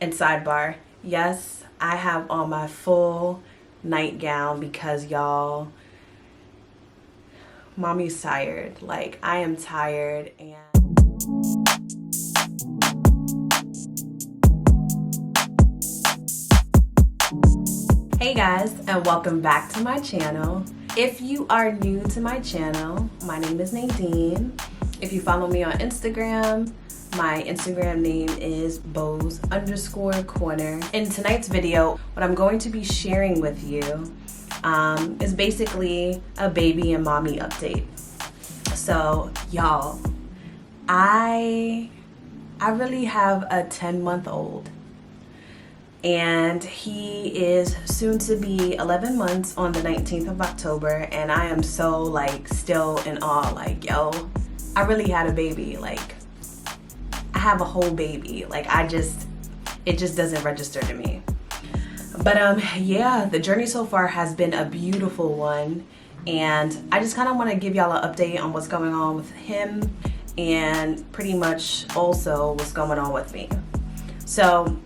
And sidebar, yes, I have on my full nightgown because y'all, mommy's tired. Like, I am tired. And hey guys, and welcome back to my channel. If you are new to my channel, my name is Nadine. If you follow me on Instagram, my Instagram name is bows_corner. In tonight's video, what I'm going to be sharing with you is basically a baby and mommy update. So y'all, I really have a 10-month-old. And he is soon to be 11 months on the 19th of October, and I am so like still in awe, like, yo, I really had a baby. Like, I have a whole baby. Like, it just doesn't register to me. But yeah, the journey so far has been a beautiful one, and I just kind of want to give y'all an update on what's going on with him and pretty much also what's going on with me. So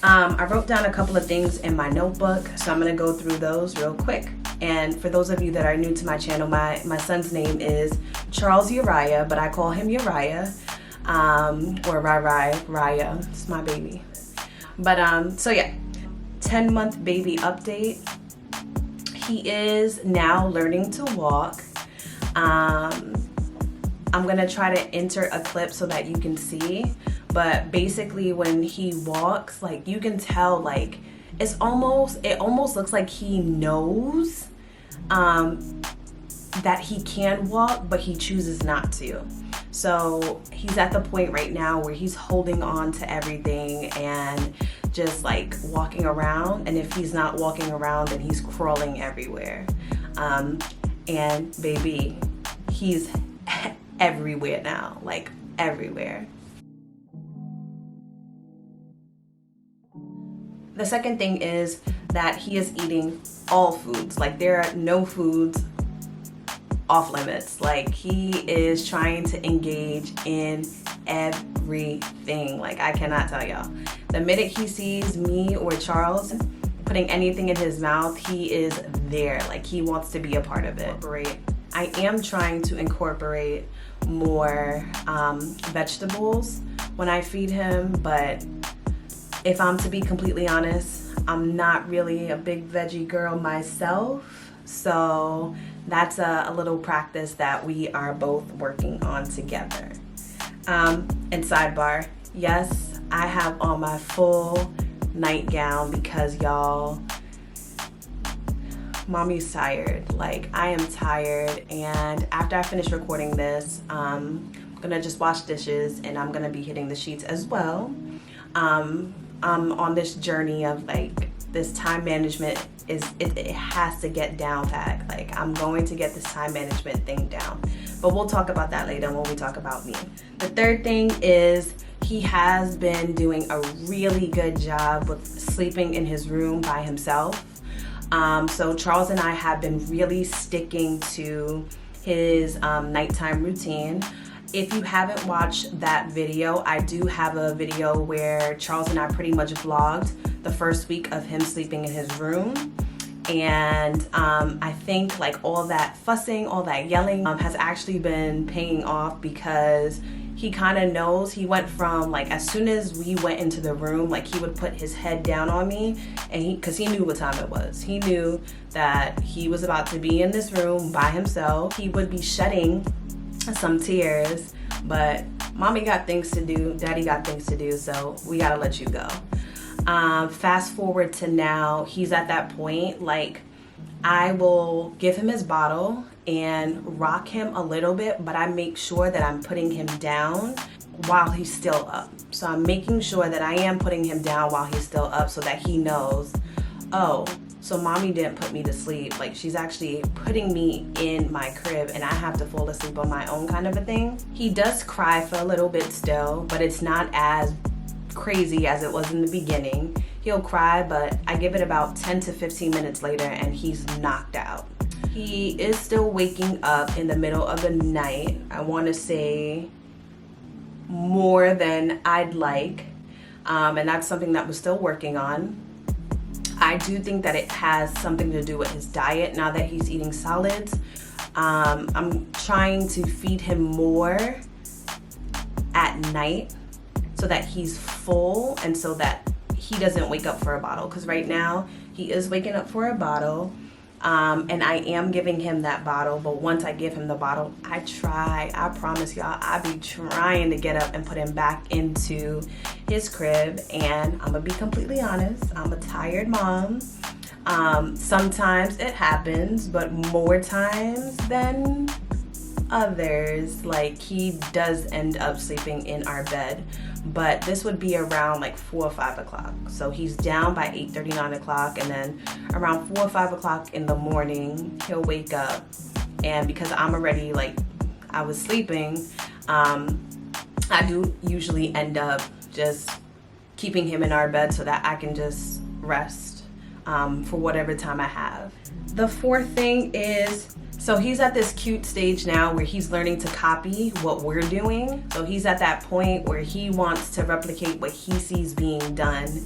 I wrote down a couple of things in my notebook, so I'm going to go through those real quick. And for those of you that are new to my channel, my son's name is Charles Uriah, but I call him Uriah, or Raya. It's my baby. But so yeah, 10-month baby update. He is now learning to walk. I'm going to try to enter a clip so that you can see. But basically when he walks, like, you can tell, like, it almost looks like he knows that he can walk, but he chooses not to. So he's at the point right now where he's holding on to everything and just like walking around. And if he's not walking around, then he's crawling everywhere. And baby, he's everywhere now, like everywhere. The second thing is that he is eating all foods. Like, there are no foods off limits. Like, he is trying to engage in everything. Like, I cannot tell y'all. The minute he sees me or Charles putting anything in his mouth, he is there. Like, he wants to be a part of it. I am trying to incorporate more vegetables when I feed him, but if I'm to be completely honest, I'm not really a big veggie girl myself. So that's a little practice that we are both working on together. And sidebar, yes, I have on my full nightgown because y'all, mommy's tired. Like, I am tired, and after I finish recording this, I'm gonna just wash dishes and I'm gonna be hitting the sheets as well. I'm on this journey of like, this time management it has to get down pat. Like, I'm going to get this time management thing down, but we'll talk about that later when we talk about me. The third thing is he has been doing a really good job with sleeping in his room by himself. So Charles and I have been really sticking to his nighttime routine. If you haven't watched that video, I do have a video where Charles and I pretty much vlogged the first week of him sleeping in his room. And I think like all that fussing, all that yelling has actually been paying off, because he kind of knows. He went from, like, as soon as we went into the room, like, he would put his head down on me, and because he knew what time it was. He knew that he was about to be in this room by himself. He would be shedding some tears, but mommy got things to do, daddy got things to do, so we gotta let you go. Fast forward to now, he's at that point, like, I will give him his bottle and rock him a little bit, but I make sure that I'm putting him down while he's still up. So I'm making sure that I am putting him down while he's still up, so that he knows, oh, so mommy didn't put me to sleep. Like, she's actually putting me in my crib and I have to fall asleep on my own, kind of a thing. He does cry for a little bit still, but it's not as crazy as it was in the beginning. He'll cry, but I give it about 10 to 15 minutes later and he's knocked out. He is still waking up in the middle of the night. I want to say more than I'd like. And that's something that we're still working on. I do think that it has something to do with his diet now that he's eating solids. I'm trying to feed him more at night so that he's full and so that he doesn't wake up for a bottle, because right now he is waking up for a bottle. And I am giving him that bottle, but once I give him the bottle, I promise y'all, I be trying to get up and put him back into his crib. And I'm gonna be completely honest, I'm a tired mom. Sometimes it happens, but more times than others, like, he does end up sleeping in our bed, but this would be around like 4 or 5 o'clock. So he's down by 8:30, 9 o'clock, and then around 4 or 5 o'clock in the morning, he'll wake up. And because I'm already, like, I was sleeping, I do usually end up just keeping him in our bed so that I can just rest for whatever time I have. The fourth thing is, so he's at this cute stage now where he's learning to copy what we're doing. So he's at that point where he wants to replicate what he sees being done.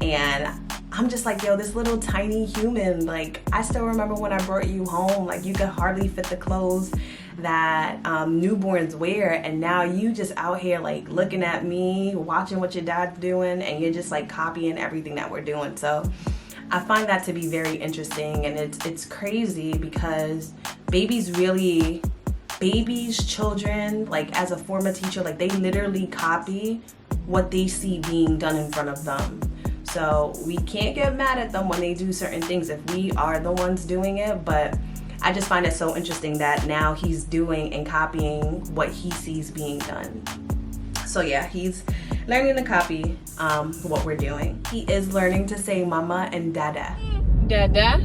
And I'm just like, yo, this little tiny human, like, I still remember when I brought you home, like, you could hardly fit the clothes that newborns wear, and now you just out here like looking at me, watching what your dad's doing, and you're just like copying everything that we're doing. So I find that to be very interesting, and it's crazy because children, like, as a former teacher, like, they literally copy what they see being done in front of them. So we can't get mad at them when they do certain things if we are the ones doing it. But I just find it so interesting that now he's doing and copying what he sees being done. So yeah, he's learning to copy what we're doing. He is learning to say mama and dada. Dada,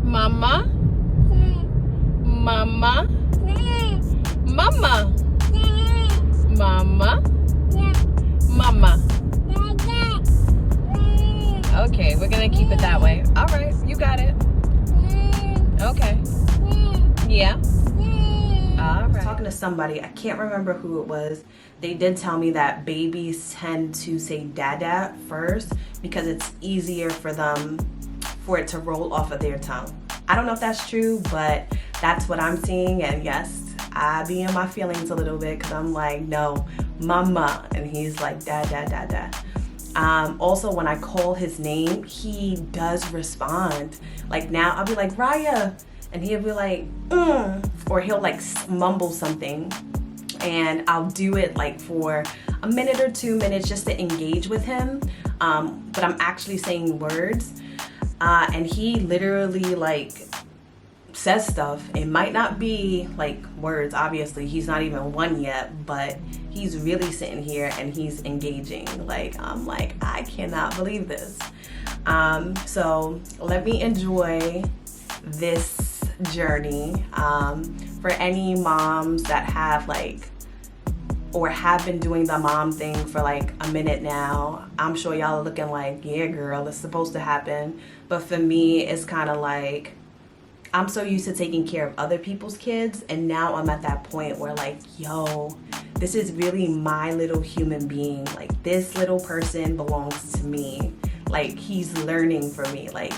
mama, mama, mama, mama, mama. Okay, we're gonna keep it that way. All right, you got it. Okay. Yeah. All right. Talking to somebody, I can't remember who it was. They did tell me that babies tend to say dada first because it's easier for it to roll off of their tongue. I don't know if that's true, but that's what I'm seeing. And yes, I be in my feelings a little bit because I'm like, no, mama. And he's like, dada. Also, when I call his name, he does respond. Like, now I'll be like, Raya, and he'll be like, or he'll like mumble something, and I'll do it like for a minute or 2 minutes just to engage with him, but I'm actually saying words, and he literally like says stuff. It might not be like words, obviously he's not even one yet, but he's really sitting here and he's engaging. Like, I'm like, I cannot believe this. So let me enjoy this journey. For any moms that have like, or have been doing the mom thing for like a minute now, I'm sure y'all are looking like, yeah girl, it's supposed to happen. But for me, it's kind of like, I'm so used to taking care of other people's kids, and now I'm at that point where like, yo, this is really my little human being. Like, this little person belongs to me. Like, he's learning from me. Like,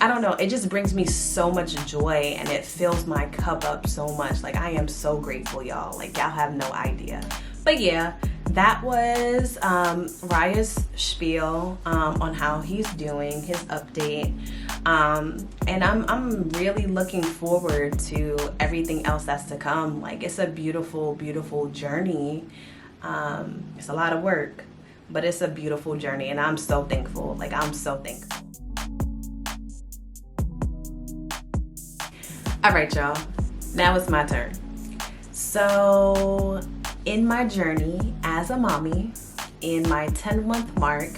I don't know, it just brings me so much joy, and it fills my cup up so much. Like, I am so grateful, y'all. Like, y'all have no idea. But yeah, that was Raya's spiel on how he's doing, his update. And I'm really looking forward to everything else that's to come. Like, it's a beautiful, beautiful journey. It's a lot of work, but it's a beautiful journey, and I'm so thankful. Like, I'm so thankful. All right, y'all, now it's my turn. So in my journey as a mommy, in my 10-month mark,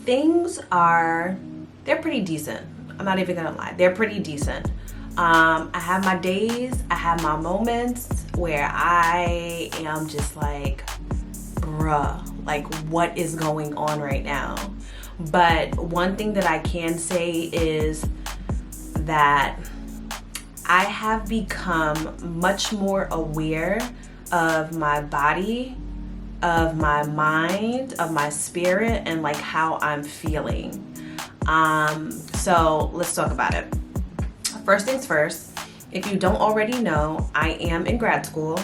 they're pretty decent. I'm not even gonna lie, they're pretty decent. I have my days, I have my moments where I am just like, bruh, like, what is going on right now? But one thing that I can say is that I have become much more aware of my body, of my mind, of my spirit, and like how I'm feeling. So let's talk about it. First things first, if you don't already know, I am in grad school,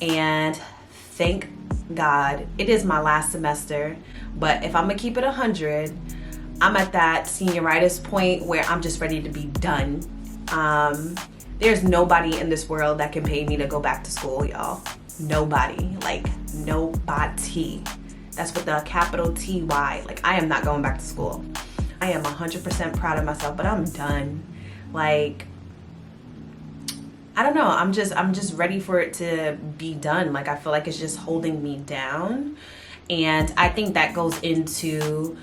and thank God it is my last semester. But if I'm gonna keep it 100, I'm at that senioritis point where I'm just ready to be done. There's nobody in this world that can pay me to go back to school, y'all. Nobody, like nobody. That's with the capital T-Y. Like, I am not going back to school. I am 100% proud of myself, but I'm done. Like, I don't know. I'm just ready for it to be done. Like, I feel like it's just holding me down. And I think that goes into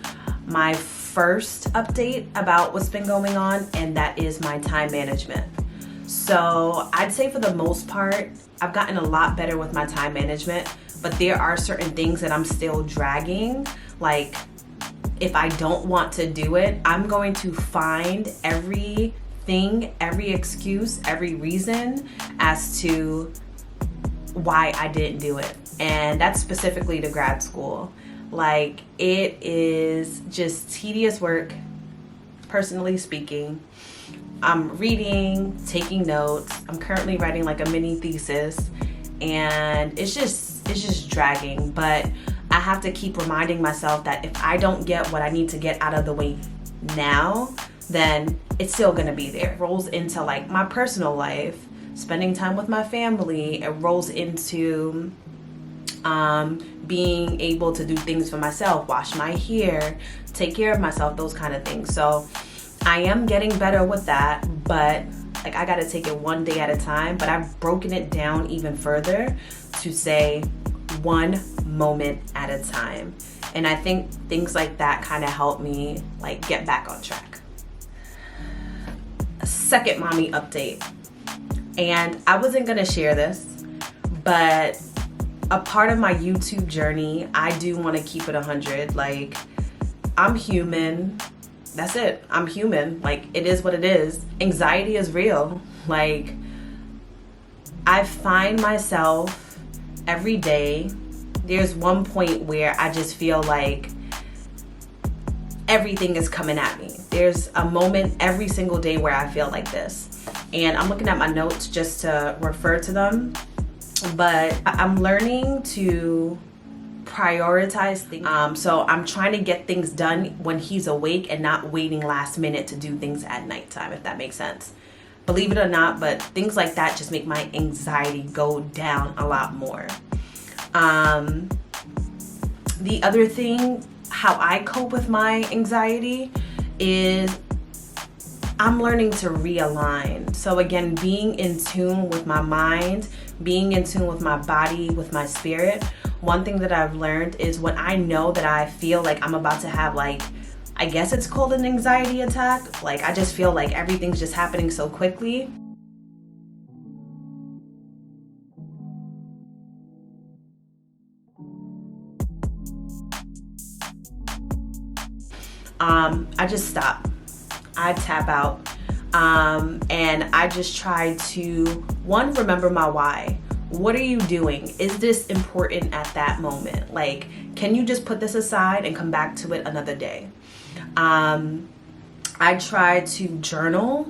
my first update about what's been going on, and that is my time management. So I'd say for the most part, I've gotten a lot better with my time management, but there are certain things that I'm still dragging. Like, if I don't want to do it, I'm going to find everything, every excuse, every reason as to why I didn't do it. And that's specifically to grad school. Like, it is just tedious work, personally speaking. I'm reading, taking notes. I'm currently writing like a mini thesis, and it's just dragging. But I have to keep reminding myself that if I don't get what I need to get out of the way now, then it's still gonna be there. It rolls into like my personal life, spending time with my family. It rolls into being able to do things for myself, wash my hair, take care of myself, those kind of things. So I am getting better with that, but like, I gotta take it one day at a time. But I've broken it down even further to say one moment at a time. And I think things like that kind of help me like get back on track. Second mommy update. And I wasn't gonna share this, but a part of my YouTube journey, I do want to keep it 100. Like, I'm human. That's it. I'm human. Like, it is what it is. Anxiety is real. Like, I find myself every day, there's one point where I just feel like everything is coming at me. There's a moment every single day where I feel like this. And I'm looking at my notes just to refer to them. But I'm learning to prioritize things. So I'm trying to get things done when he's awake and not waiting last minute to do things at nighttime, if that makes sense. Believe it or not, but things like that just make my anxiety go down a lot more. The other thing, how I cope with my anxiety is I'm learning to realign. So again, being in tune with my mind, being in tune with my body, with my spirit. One thing that I've learned is when I know that I feel like I'm about to have, like, I guess it's called an anxiety attack. Like, I just feel like everything's just happening so quickly. I just stop. I tap out. And I just try to, one, remember my why. What are you doing? Is this important at that moment? Like, can you just put this aside and come back to it another day? I try to journal.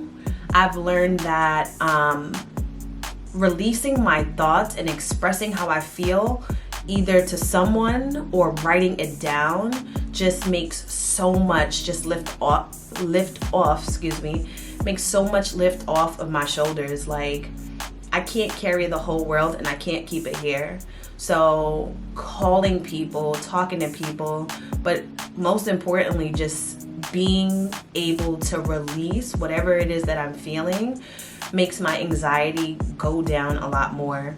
I've learned that releasing my thoughts and expressing how I feel, either to someone or writing it down, just makes so much, just makes so much lift off of my shoulders. Like, I can't carry the whole world and I can't keep it here. So calling people, talking to people, but most importantly, just being able to release whatever it is that I'm feeling makes my anxiety go down a lot more.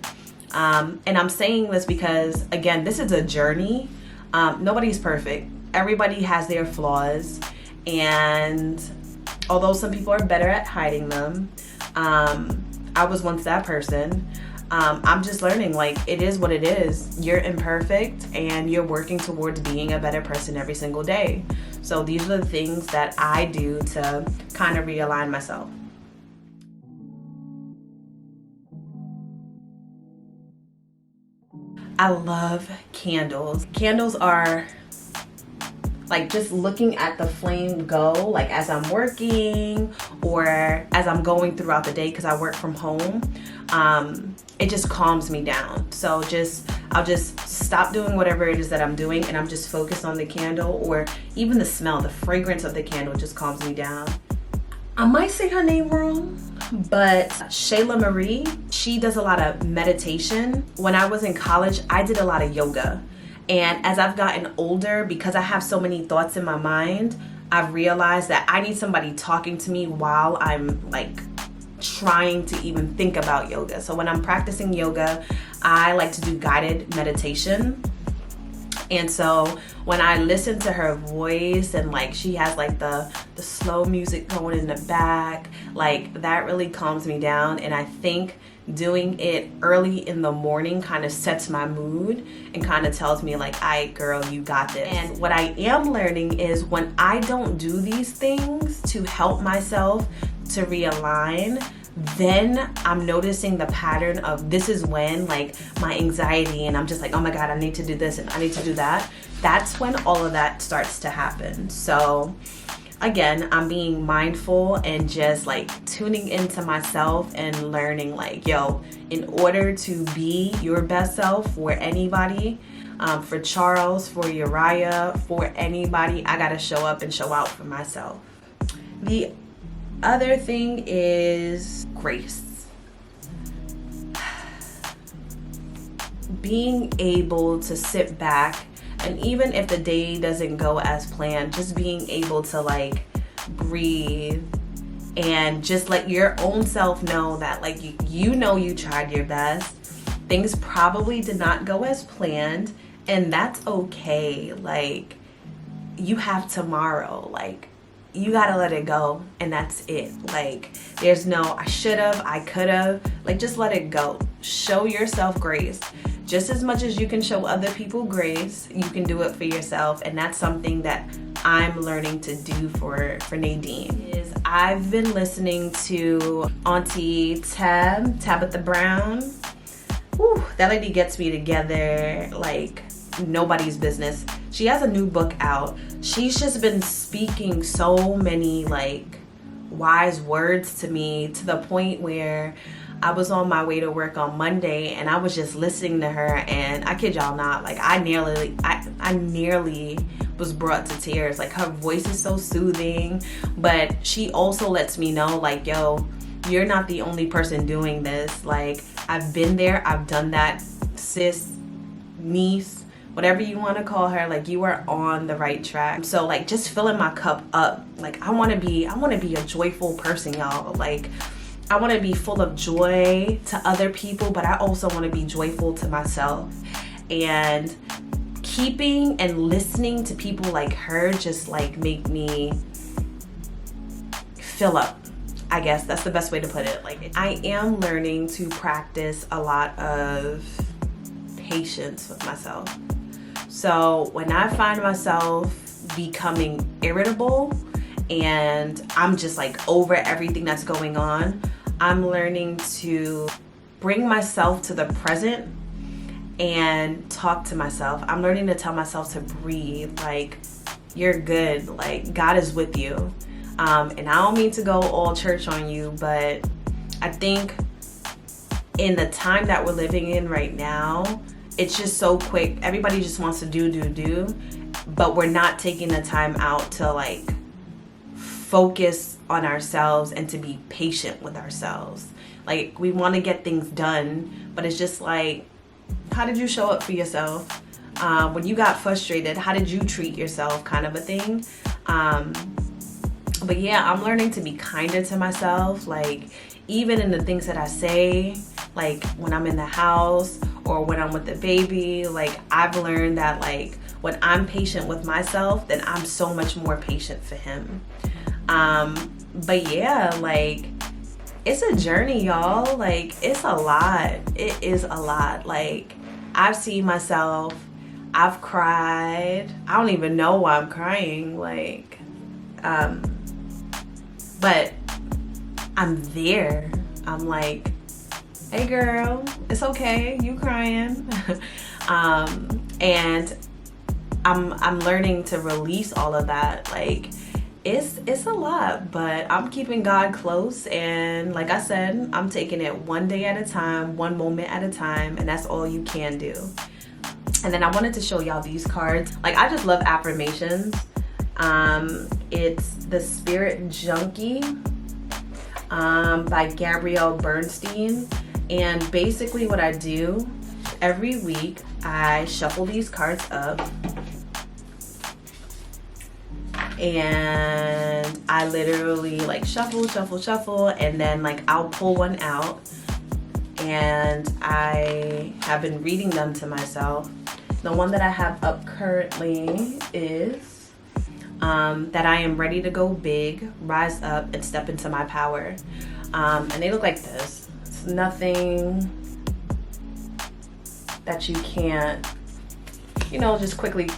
And I'm saying this because, again, this is a journey. Nobody's perfect. Everybody has their flaws. And although some people are better at hiding them, I was once that person. I'm just learning, like, it is what it is. You're imperfect and you're working towards being a better person every single day. So these are the things that I do to kind of realign myself. I love candles. Candles are like just looking at the flame go, like as I'm working or as I'm going throughout the day, because I work from home. It just calms me down. So I'll just stop doing whatever it is that I'm doing, and I'm just focused on the candle, or even the smell, the fragrance of the candle just calms me down. I might say her name wrong, but Shayla Marie, she does a lot of meditation. When I was in college, I did a lot of yoga. And as I've gotten older, because I have so many thoughts in my mind, I've realized that I need somebody talking to me while I'm like trying to even think about yoga. So when I'm practicing yoga, I like to do guided meditation. And so when I listen to her voice, and like she has like the slow music going in the back, like that really calms me down. And I think doing it early in the morning kind of sets my mood and kind of tells me like, "Aight, girl, you got this." And what I am learning is when I don't do these things to help myself to realign, then I'm noticing the pattern of this is when like my anxiety, and I'm just like, oh my God, I need to do this and I need to do that. That's when all of that starts to happen. So again, I'm being mindful and just like tuning into myself and learning like, yo, in order to be your best self for anybody, for Charles, for Uriah, for anybody, I gotta show up and show out for myself. The other thing is grace. Being able to sit back, and even if the day doesn't go as planned, just being able to like breathe and just let your own self know that like you know you tried your best. Things probably did not go as planned, and that's okay. Like you have tomorrow. Like you gotta let it go, and that's it. Like there's no I should have, I could have. Like just let it go. Show yourself grace. Just as much as you can show other people grace, you can do it for yourself. And that's something that I'm learning to do for Nadine. Is I've been listening to Auntie Tabitha Brown. Whew, that lady gets me together like nobody's business. She has a new book out. She's just been speaking so many like wise words to me, to the point where I was on my way to work on Monday and I was just listening to her, and I kid y'all not, like I nearly was brought to tears. Like her voice is so soothing, but she also lets me know like, yo, you're not the only person doing this. Like I've been there, I've done that, sis, niece, whatever you want to call her, like you are on the right track. So like just filling my cup up. Like I want to be a joyful person, y'all. Like I want to be full of joy to other people, but I also want to be joyful to myself. And keeping and listening to people like her just like make me fill up. I guess that's the best way to put it. Like I am learning to practice a lot of patience with myself. So when I find myself becoming irritable and I'm just like over everything that's going on, I'm learning to bring myself to the present and talk to myself. I'm learning to tell myself to breathe. Like, you're good. Like, God is with you. And I don't mean to go all church on you, but I think in the time that we're living in right now, it's just so quick. Everybody just wants to do, but we're not taking the time out to like focus on ourselves and to be patient with ourselves. Like we want to get things done, but it's just like, how did you show up for yourself? When you got frustrated, how did you treat yourself, kind of a thing. But yeah, I'm learning to be kinder to myself, like even in the things that I say, like when I'm in the house or when I'm with the baby. Like I've learned that like when I'm patient with myself, then I'm so much more patient for him. But yeah, like it's a journey, y'all. Like it's a lot. It is a lot. Like I've seen myself, I've cried. I don't even know why I'm crying. Like, but I'm there. I'm like, hey girl, it's okay, you crying. And I'm learning to release all of that. Like, it's a lot, but I'm keeping God close, and like I said, I'm taking it one day at a time, one moment at a time, and that's all you can do. And then I wanted to show y'all these cards. Like, I just love affirmations. It's The Spirit Junkie by Gabrielle Bernstein. And basically what I do every week, I shuffle these cards up, and I literally like shuffle, and then like I'll pull one out, and I have been reading them to myself. The one that I have up currently is that I am ready to go big, rise up, and step into my power. And they look like this. It's nothing that you can't, just quickly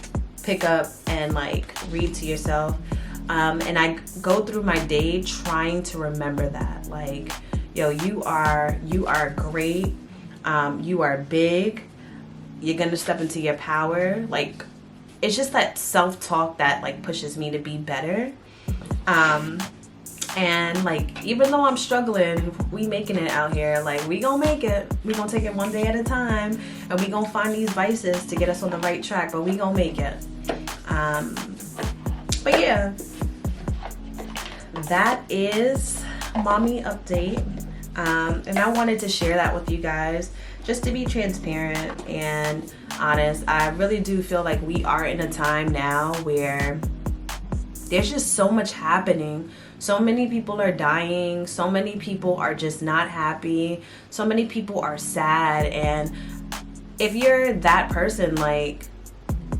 pick up and like read to yourself. And I go through my day trying to remember that, like, yo, you are great, you are big, you're gonna step into your power. Like, it's just that self-talk that like pushes me to be better. And like, even though I'm struggling, we making it out here. Like, we gonna make it. We gonna take it one day at a time, and we gonna find these vices to get us on the right track, but we gonna make it. But yeah, that is mommy update. And I wanted to share that with you guys just to be transparent and honest. I really do feel like we are in a time now where there's just so much happening. So many people are dying. So many people are just not happy. So many people are sad. And if you're that person, like,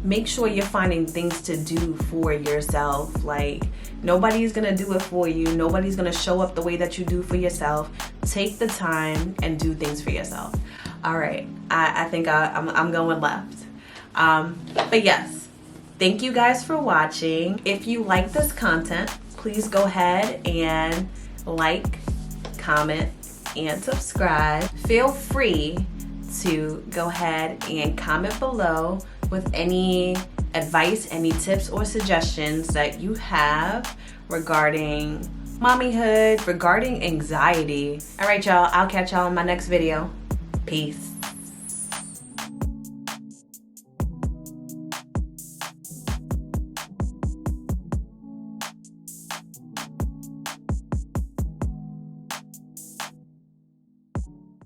make sure you're finding things to do for yourself. Like, nobody's gonna do it for you. Nobody's gonna show up the way that you do for yourself. Take the time and do things for yourself. All right, I think I'm going left. But yes, thank you guys for watching. If you like this content, please go ahead and like, comment, and subscribe. Feel free to go ahead and comment below with any advice, any tips or suggestions that you have regarding mommyhood, regarding anxiety. All right, y'all, I'll catch y'all in my next video. Peace.